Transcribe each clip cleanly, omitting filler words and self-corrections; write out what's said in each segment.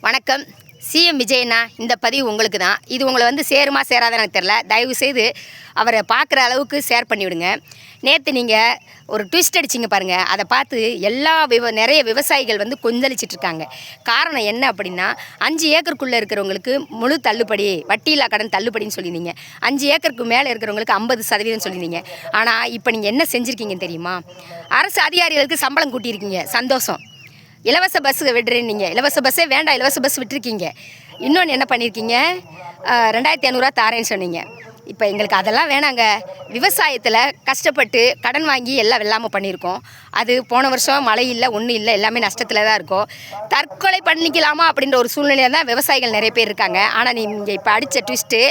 வணக்கம். சிஎம் விஜயண்ணா, இந்த பதிவு உங்களுக்கு தான். இது உங்களை வந்து சேருமா சேராதான்னு எனக்கு தெரில. தயவுசெய்து அவரை பார்க்குற அளவுக்கு ஷேர் பண்ணிவிடுங்க. நேற்று நீங்கள் ஒரு ட்விஸ்ட் அடிச்சிங்க பாருங்கள். அதை பார்த்து நிறைய விவசாயிகள் வந்து கொந்தளிச்சிட்ருக்காங்க. காரணம் என்ன அப்படின்னா, 5 ஏக்கருக்குள்ளே இருக்கிறவங்களுக்கு முழு தள்ளுபடி, வட்டியில்லா கடன் தள்ளுபடின்னு சொல்லியிருந்தீங்க. 5 ஏக்கருக்கு மேலே இருக்கிறவங்களுக்கு 50% சொல்லியிருந்தீங்க. ஆனால் இப்போ நீங்கள் என்ன செஞ்சுருக்கீங்கன்னு தெரியுமா? அரசு அதிகாரிகளுக்கு சம்பளம் கூட்டியிருக்கீங்க, சந்தோஷம். இலவச பஸ்ஸு விடுறேன்னீங்க, இலவச பஸ்ஸே வேண்டாம், இலவச பஸ் விட்டுருக்கீங்க. இன்னொன்று என்ன பண்ணியிருக்கீங்க, 2500 தாரேன்னு சொன்னீங்க. இப்போ எங்களுக்கு அதெல்லாம் வேணாங்க. விவசாயத்தில் கஷ்டப்பட்டு கடன் வாங்கி எல்லாம் வெள்ளாமல் பண்ணியிருக்கோம். அது போன வருஷம் மழை இல்லை, ஒன்றும் இல்லை, எல்லாமே நஷ்டத்தில் தான் இருக்கும். தற்கொலை பண்ணிக்கலாமா அப்படின்ற ஒரு சூழ்நிலையில் தான் விவசாயிகள் நிறைய பேர் இருக்காங்க. ஆனால் நீங்கள் இப்போ அடித்த ட்விஸ்ட்டு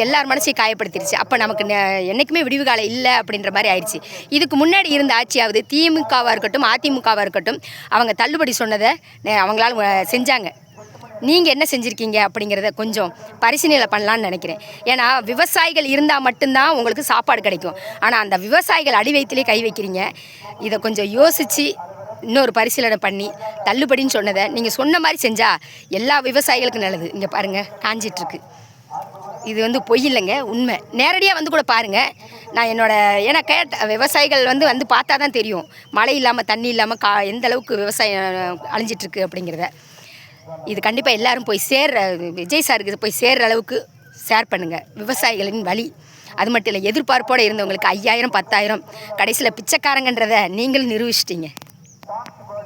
எல்லார் மனசையும் காயப்படுத்திடுச்சு. அப்போ நமக்கு என்றைக்குமே விடிவு காலம் இல்லை அப்படின்ற மாதிரி ஆயிடுச்சு. இதுக்கு முன்னாடி இருந்த ஆட்சியாவது திமுகவாக இருக்கட்டும், அதிமுகவாக இருக்கட்டும், அவங்க தள்ளுபடி சொன்னதை அவங்களால செஞ்சாங்க. நீங்கள் என்ன செஞ்சுருக்கீங்க அப்படிங்கிறத கொஞ்சம் பரிசீலனை பண்ணலான்னு நினைக்கிறேன். ஏன்னா விவசாயிகள் இருந்தால் மட்டும்தான் உங்களுக்கு சாப்பாடு கிடைக்கும். ஆனால் அந்த விவசாயிகள் அடி வயிற்றிலே கை வைக்கிறீங்க. இதை கொஞ்சம் யோசித்து இன்னொரு பரிசீலனை பண்ணி தள்ளுபடின்னு சொன்னதை நீங்கள் சொன்ன மாதிரி செஞ்சால் எல்லா விவசாயிகளுக்கும் நல்லது. இங்கே பாருங்கள், காஞ்சிட்ருக்கு. இது வந்து பொய் இல்லைங்க, உண்மை. நேரடியாக வந்து கூட பாருங்கள். நான் ஏன்னா விவசாயிகள் வந்து பார்த்தா தான் தெரியும், மழை இல்லாமல் தண்ணி இல்லாமல் எந்த அளவுக்கு விவசாயம் அழிஞ்சிட்ருக்கு அப்படிங்கிறத. இது கண்டிப்பாக எல்லோரும் போய் விஜய் சாருக்கு போய் சேர்கிற அளவுக்கு ஷேர் பண்ணுங்கள். விவசாயிகளின் வழி அது மட்டும் இல்லை, எதிர்பார்ப்போடு இருந்தவங்களுக்கு 5000 10,000 கடைசியில் பிச்சைக்காரங்கன்றதை நீங்களும் நிரூபிச்சிட்டிங்க.